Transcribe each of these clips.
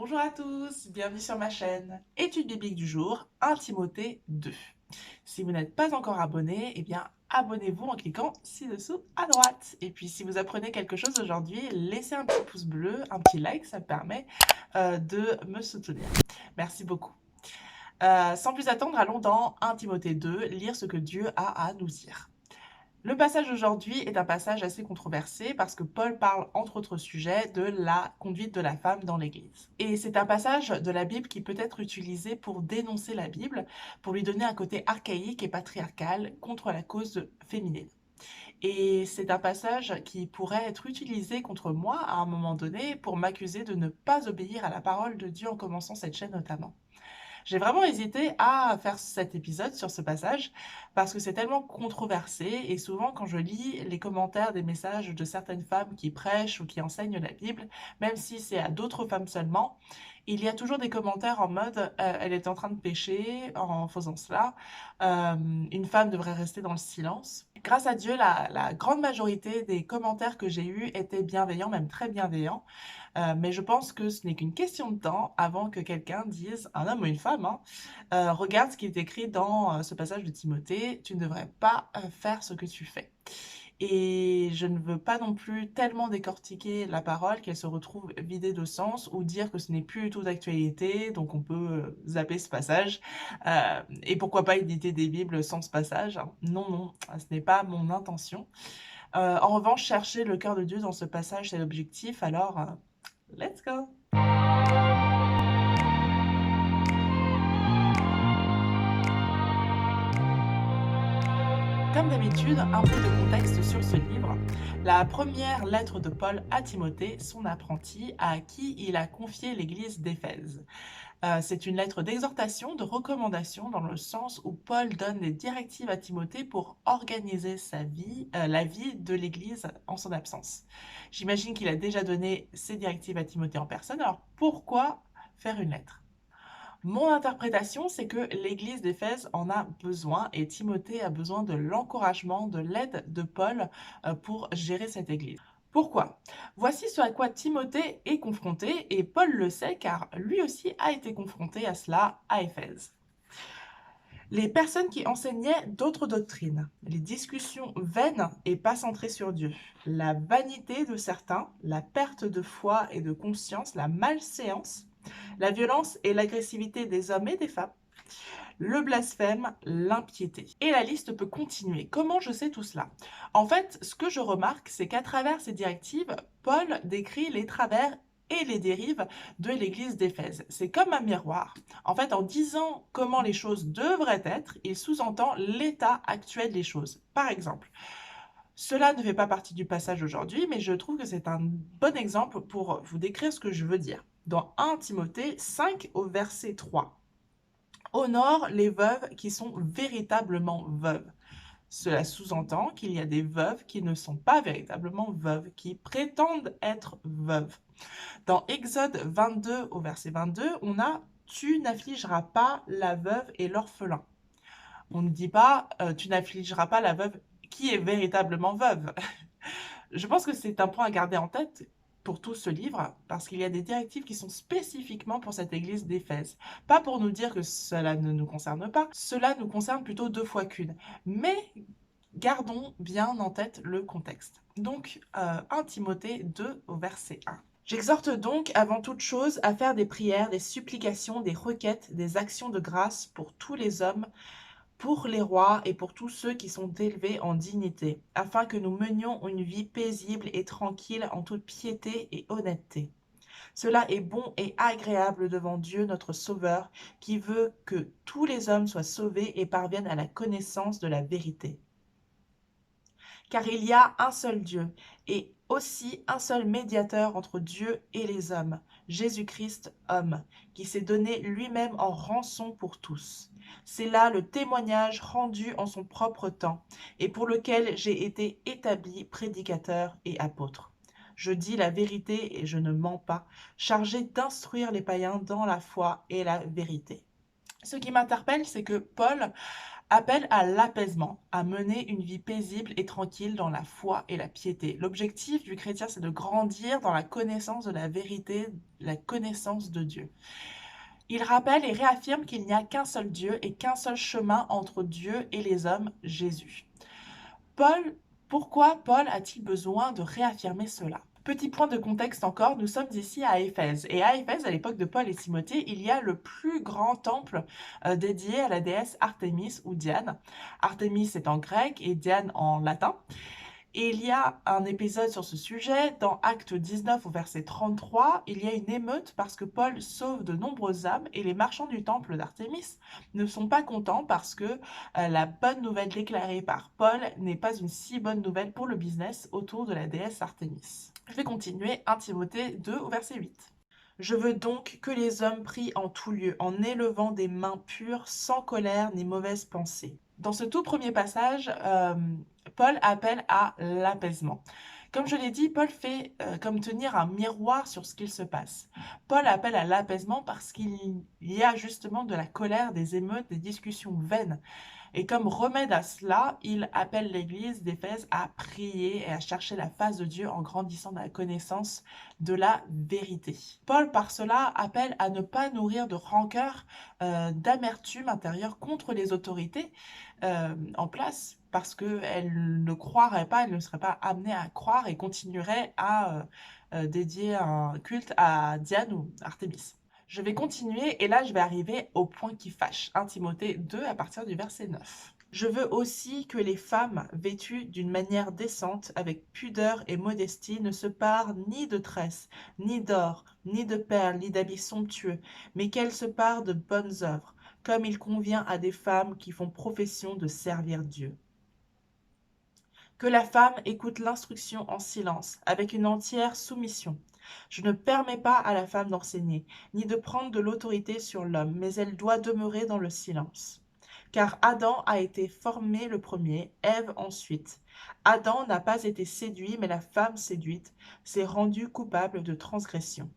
Bonjour à tous, bienvenue sur ma chaîne. Étude biblique du jour, 1 Timothée 2. Si vous n'êtes pas encore abonné, eh bien abonnez-vous en cliquant ci-dessous à droite. Et puis si vous apprenez quelque chose aujourd'hui, laissez un petit pouce bleu, un petit like, ça me permet de me soutenir. Merci beaucoup. Sans plus attendre, allons dans 1 Timothée 2, lire ce que Dieu a à nous dire. Le passage d'aujourd'hui est un passage assez controversé parce que Paul parle, entre autres sujets, de la conduite de la femme dans l'Église. Et c'est un passage de la Bible qui peut être utilisé pour dénoncer la Bible, pour lui donner un côté archaïque et patriarcal contre la cause féminine. Et c'est un passage qui pourrait être utilisé contre moi à un moment donné pour m'accuser de ne pas obéir à la parole de Dieu en commençant cette chaîne notamment. J'ai vraiment hésité à faire cet épisode sur ce passage parce que c'est tellement controversé et souvent quand je lis les commentaires des messages de certaines femmes qui prêchent ou qui enseignent la Bible, même si c'est à d'autres femmes seulement, il y a toujours des commentaires en mode elle est en train de pécher en faisant cela, une femme devrait rester dans le silence. Grâce à Dieu, la grande majorité des commentaires que j'ai eus étaient bienveillants, même très bienveillants. Mais je pense que ce n'est qu'une question de temps avant que quelqu'un dise, un homme ou une femme, hein, regarde ce qui est écrit dans ce passage de Timothée, tu ne devrais pas faire ce que tu fais. Et je ne veux pas non plus tellement décortiquer la parole qu'elle se retrouve vidée de sens ou dire que ce n'est plus du tout d'actualité, donc on peut zapper ce passage. Et pourquoi pas éditer des Bibles sans ce passage, hein. Non, non, ce n'est pas mon intention. En revanche, chercher le cœur de Dieu dans ce passage, c'est l'objectif, alors let's go! Comme d'habitude, un peu de contexte sur ce livre. La première lettre de Paul à Timothée, son apprenti, à qui il a confié l'église d'Éphèse. C'est une lettre d'exhortation, de recommandation, dans le sens où Paul donne des directives à Timothée pour organiser sa vie, la vie de l'église en son absence. J'imagine qu'il a déjà donné ces directives à Timothée en personne, alors pourquoi faire une lettre? Mon interprétation, c'est que l'église d'Éphèse en a besoin et Timothée a besoin de l'encouragement, de l'aide de Paul pour gérer cette église. Pourquoi? Voici ce à quoi Timothée est confronté et Paul le sait car lui aussi a été confronté à cela à Éphèse. Les personnes qui enseignaient d'autres doctrines, les discussions vaines et pas centrées sur Dieu, la vanité de certains, la perte de foi et de conscience, la malséance, la violence et l'agressivité des hommes et des femmes, le blasphème, l'impiété. Et la liste peut continuer. Comment je sais tout cela? En fait, ce que je remarque, c'est qu'à travers ces directives, Paul décrit les travers et les dérives de l'église d'Éphèse. C'est comme un miroir. En fait, en disant comment les choses devraient être, il sous-entend l'état actuel des choses. Par exemple, cela ne fait pas partie du passage aujourd'hui, mais je trouve que c'est un bon exemple pour vous décrire ce que je veux dire. Dans 1 Timothée 5 au verset 3, honore les veuves qui sont véritablement veuves. Cela sous-entend qu'il y a des veuves qui ne sont pas véritablement veuves, qui prétendent être veuves. Dans Exode 22 au verset 22, on a tu n'affligeras pas la veuve et l'orphelin. On ne dit pas tu n'affligeras pas la veuve qui est véritablement veuve. Je pense que c'est un point à garder en tête pour tout ce livre, parce qu'il y a des directives qui sont spécifiquement pour cette église d'Éphèse. Pas pour nous dire que cela ne nous concerne pas, cela nous concerne plutôt deux fois qu'une. Mais gardons bien en tête le contexte. Donc, 1 Timothée 2 au verset 1. J'exhorte donc avant toute chose à faire des prières, des supplications, des requêtes, des actions de grâce pour tous les hommes, pour les rois et pour tous ceux qui sont élevés en dignité, afin que nous menions une vie paisible et tranquille en toute piété et honnêteté. Cela est bon et agréable devant Dieu notre Sauveur, qui veut que tous les hommes soient sauvés et parviennent à la connaissance de la vérité. Car il y a un seul Dieu, et aussi un seul médiateur entre Dieu et les hommes, Jésus-Christ, homme, qui s'est donné lui-même en rançon pour tous. C'est là le témoignage rendu en son propre temps, et pour lequel j'ai été établi prédicateur et apôtre. Je dis la vérité et je ne mens pas, chargé d'instruire les païens dans la foi et la vérité. Ce qui m'interpelle, c'est que Paul appelle à l'apaisement, à mener une vie paisible et tranquille dans la foi et la piété. L'objectif du chrétien, c'est de grandir dans la connaissance de la vérité, la connaissance de Dieu. Il rappelle et réaffirme qu'il n'y a qu'un seul Dieu et qu'un seul chemin entre Dieu et les hommes, Jésus. Paul, pourquoi Paul a-t-il besoin de réaffirmer cela? Petit point de contexte encore, nous sommes ici à Éphèse. Et à Éphèse, à l'époque de Paul et Timothée, il y a le plus grand temple dédié à la déesse Artémis ou Diane. Artémis est en grec et Diane en latin. Et il y a un épisode sur ce sujet, dans Acte 19 au verset 33, il y a une émeute parce que Paul sauve de nombreuses âmes et les marchands du temple d'Artémis ne sont pas contents parce que la bonne nouvelle déclarée par Paul n'est pas une si bonne nouvelle pour le business autour de la déesse Artémis. Je vais continuer, 1 Timothée 2 au verset 8. Je veux donc que les hommes prient en tout lieu, en élevant des mains pures, sans colère ni mauvaise pensée. Dans ce tout premier passage, Paul appelle à l'apaisement. Comme je l'ai dit, Paul fait comme tenir un miroir sur ce qu'il se passe. Paul appelle à l'apaisement parce qu'il y a justement de la colère, des émeutes, des discussions vaines. Et comme remède à cela, il appelle l'Église d'Éphèse à prier et à chercher la face de Dieu en grandissant dans la connaissance de la vérité. Paul, par cela, appelle à ne pas nourrir de rancœur, d'amertume intérieure contre les autorités en place, parce qu'elles ne croiraient pas, elles ne seraient pas amenées à croire et continueraient à dédier un culte à Diane ou Artémis. Je vais continuer et là, je vais arriver au point qui fâche. 1 Timothée 2 à partir du verset 9. Je veux aussi que les femmes vêtues d'une manière décente, avec pudeur et modestie, ne se parent ni de tresses, ni d'or, ni de perles, ni d'habits somptueux, mais qu'elles se parent de bonnes œuvres, comme il convient à des femmes qui font profession de servir Dieu. Que la femme écoute l'instruction en silence, avec une entière soumission. Je ne permets pas à la femme d'enseigner, ni de prendre de l'autorité sur l'homme, mais elle doit demeurer dans le silence. Car Adam a été formé le premier, Ève ensuite. Adam n'a pas été séduit, mais la femme séduite s'est rendue coupable de transgression.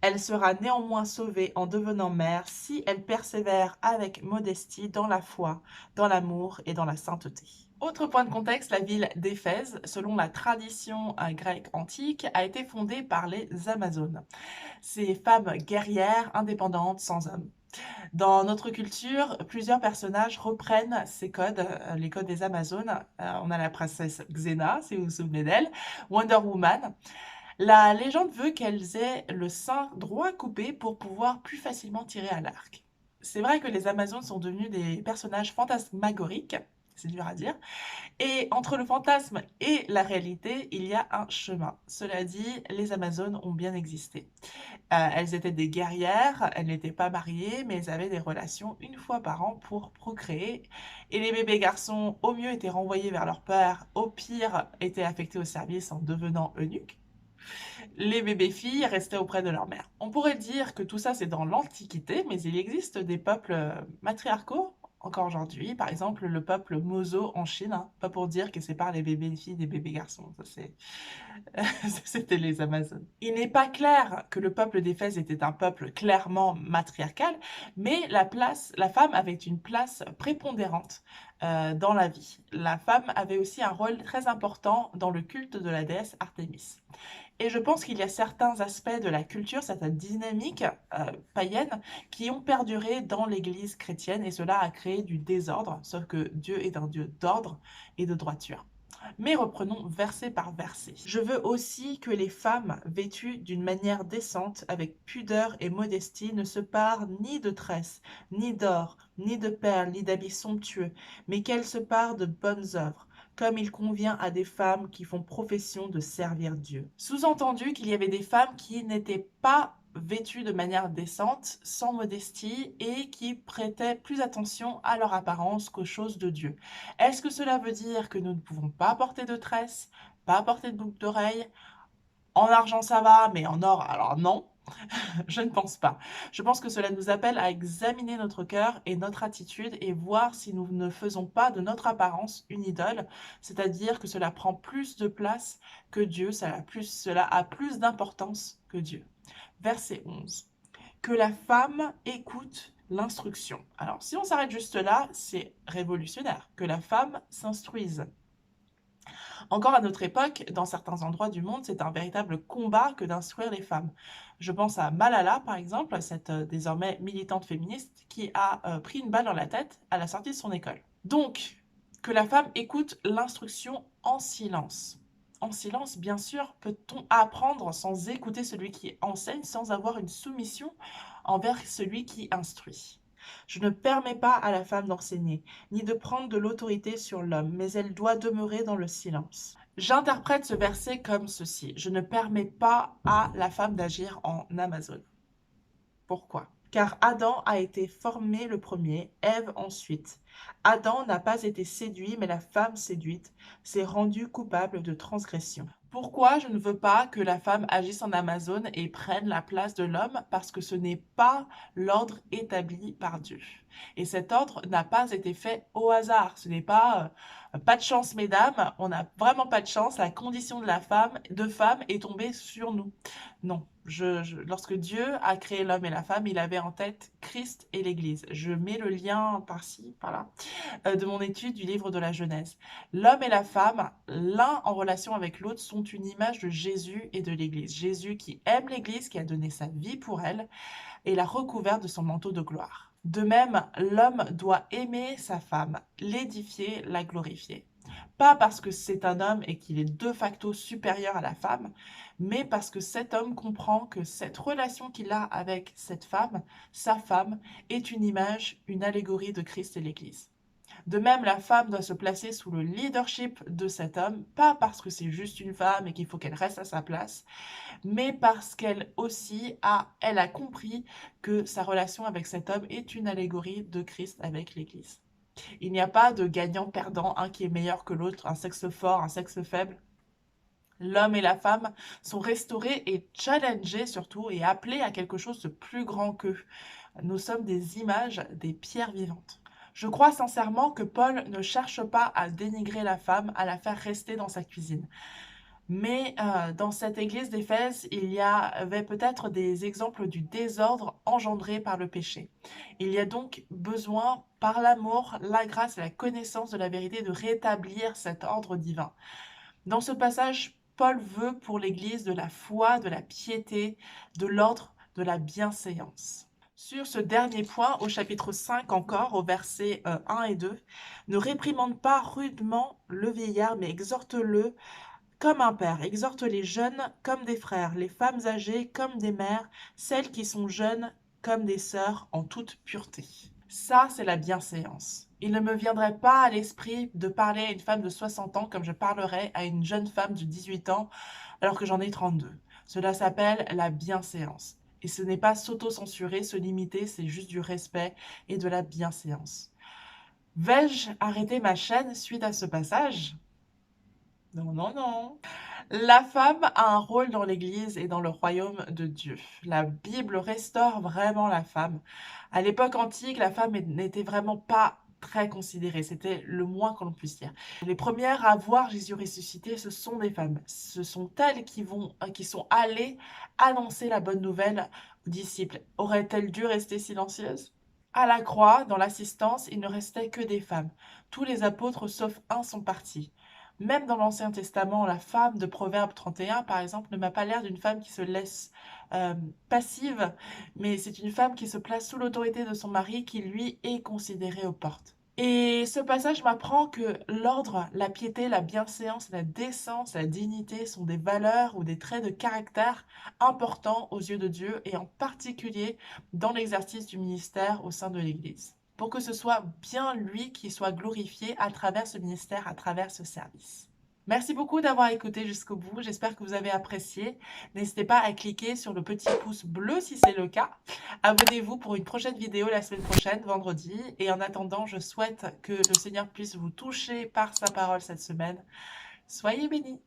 Elle sera néanmoins sauvée en devenant mère si elle persévère avec modestie dans la foi, dans l'amour et dans la sainteté. Autre point de contexte, la ville d'Éphèse, selon la tradition grecque antique, a été fondée par les Amazones. Ces femmes guerrières, indépendantes, sans hommes. Dans notre culture, plusieurs personnages reprennent ces codes, les codes des Amazones. On a la princesse Xena, si vous vous souvenez d'elle, Wonder Woman. La légende veut qu'elles aient le sein droit coupé pour pouvoir plus facilement tirer à l'arc. C'est vrai que les Amazones sont devenues des personnages fantasmagoriques, c'est dur à dire, et entre le fantasme et la réalité, il y a un chemin. Cela dit, les Amazones ont bien existé. Elles étaient des guerrières, elles n'étaient pas mariées, mais elles avaient des relations une fois par an pour procréer. Et les bébés garçons, au mieux, étaient renvoyés vers leur père, au pire, étaient affectés au service en devenant eunuques. Les bébés filles restaient auprès de leur mère. On pourrait dire que tout ça c'est dans l'Antiquité, mais il existe des peuples matriarcaux encore aujourd'hui. Par exemple, le peuple Mozo en Chine, hein, pas pour dire que c'est par les bébés filles des bébés garçons. Ça, c'était les Amazones. Il n'est pas clair que le peuple d'Éphèse était un peuple clairement matriarcal, mais la femme avait une place prépondérante dans la vie. La femme avait aussi un rôle très important dans le culte de la déesse Artémis. Et je pense qu'il y a certains aspects de la culture, certaines dynamiques païennes qui ont perduré dans l'Église chrétienne et cela a créé du désordre, sauf que Dieu est un Dieu d'ordre et de droiture. Mais reprenons verset par verset. Je veux aussi que les femmes vêtues d'une manière décente, avec pudeur et modestie, ne se parent ni de tresses, ni d'or, ni de perles, ni d'habits somptueux, mais qu'elles se parent de bonnes œuvres, comme il convient à des femmes qui font profession de servir Dieu. Sous-entendu qu'il y avait des femmes qui n'étaient pas vêtues de manière décente, sans modestie, et qui prêtaient plus attention à leur apparence qu'aux choses de Dieu. Est-ce que cela veut dire que nous ne pouvons pas porter de tresses, pas porter de boucles d'oreilles? En argent ça va, mais en or, alors non. Je ne pense pas. Je pense que cela nous appelle à examiner notre cœur et notre attitude et voir si nous ne faisons pas de notre apparence une idole, c'est-à-dire que cela prend plus de place que Dieu, cela a plus d'importance que Dieu. Verset 11. que la femme écoute l'instruction. Alors, si on s'arrête juste là, c'est révolutionnaire, que la femme s'instruise. Encore à notre époque, dans certains endroits du monde, c'est un véritable combat que d'instruire les femmes. Je pense à Malala, par exemple, cette désormais militante féministe qui a pris une balle dans la tête à la sortie de son école. Donc, que la femme écoute l'instruction en silence. En silence, bien sûr, peut-on apprendre sans écouter celui qui enseigne, sans avoir une soumission envers celui qui instruit. Je ne permets pas à la femme d'enseigner, ni de prendre de l'autorité sur l'homme, mais elle doit demeurer dans le silence. J'interprète ce verset comme ceci: je ne permets pas à la femme d'agir en Amazone. Pourquoi? Car Adam a été formé le premier, Ève ensuite. Adam n'a pas été séduit, mais la femme séduite s'est rendue coupable de transgression. Pourquoi je ne veux pas que la femme agisse en Amazone et prenne la place de l'homme? Parce que ce n'est pas l'ordre établi par Dieu. Et cet ordre n'a pas été fait au hasard. Ce n'est pas de chance, mesdames, on n'a vraiment pas de chance. La condition de la femme, est tombée sur nous. Non, lorsque Dieu a créé l'homme et la femme, il avait en tête Christ et l'Église. Je mets le lien par-ci, par-là, de mon étude du livre de la Genèse. L'homme et la femme, l'un en relation avec l'autre, sont une image de Jésus et de l'Église. Jésus qui aime l'Église, qui a donné sa vie pour elle et l'a recouverte de son manteau de gloire. De même, l'homme doit aimer sa femme, l'édifier, la glorifier. Pas parce que c'est un homme et qu'il est de facto supérieur à la femme, mais parce que cet homme comprend que cette relation qu'il a avec cette femme, sa femme, est une image, une allégorie de Christ et l'Église. De même, la femme doit se placer sous le leadership de cet homme, pas parce que c'est juste une femme et qu'il faut qu'elle reste à sa place, mais parce qu'elle aussi elle a compris que sa relation avec cet homme est une allégorie de Christ avec l'Église. Il n'y a pas de gagnant-perdant, un qui est meilleur que l'autre, un sexe fort, un sexe faible. L'homme et la femme sont restaurés et challengés surtout et appelés à quelque chose de plus grand qu'eux. Nous sommes des images, des pierres vivantes. Je crois sincèrement que Paul ne cherche pas à dénigrer la femme, à la faire rester dans sa cuisine. Mais dans cette église d'Éphèse, il y avait peut-être des exemples du désordre engendré par le péché. Il y a donc besoin, par l'amour, la grâce et la connaissance de la vérité, de rétablir cet ordre divin. Dans ce passage, Paul veut pour l'Église de la foi, de la piété, de l'ordre, de la bienséance. Sur ce dernier point, au chapitre 5 encore, au verset 1 et 2, « Ne réprimande pas rudement le vieillard, mais exhorte-le comme un père, exhorte les jeunes comme des frères, les femmes âgées comme des mères, celles qui sont jeunes comme des sœurs en toute pureté. » Ça, c'est la bienséance. Il ne me viendrait pas à l'esprit de parler à une femme de 60 ans comme je parlerais à une jeune femme de 18 ans alors que j'en ai 32. Cela s'appelle la bienséance. Et ce n'est pas s'auto-censurer, se limiter, c'est juste du respect et de la bienséance. Vais-je arrêter ma chaîne suite à ce passage? Non, non, non. La femme a un rôle dans l'Église et dans le royaume de Dieu. La Bible restaure vraiment la femme. À l'époque antique, la femme n'était vraiment pas très considérée. C'était le moins qu'on puisse dire. Les premières à voir Jésus ressuscité, ce sont des femmes. Ce sont elles qui sont allées annoncer la bonne nouvelle aux disciples. Auraient-elles dû rester silencieuses? À la croix, dans l'assistance, il ne restait que des femmes. Tous les apôtres, sauf un, sont partis. Même dans l'Ancien Testament, la femme de Proverbe 31, par exemple, ne m'a pas l'air d'une femme qui se laisse passive, mais c'est une femme qui se place sous l'autorité de son mari, qui lui est considéré aux portes. Et ce passage m'apprend que l'ordre, la piété, la bienséance, la décence, la dignité sont des valeurs ou des traits de caractère importants aux yeux de Dieu et en particulier dans l'exercice du ministère au sein de l'Église, pour que ce soit bien lui qui soit glorifié à travers ce ministère, à travers ce service. Merci beaucoup d'avoir écouté jusqu'au bout, j'espère que vous avez apprécié. N'hésitez pas à cliquer sur le petit pouce bleu si c'est le cas. Abonnez-vous pour une prochaine vidéo la semaine prochaine, vendredi. Et en attendant, je souhaite que le Seigneur puisse vous toucher par sa parole cette semaine. Soyez bénis.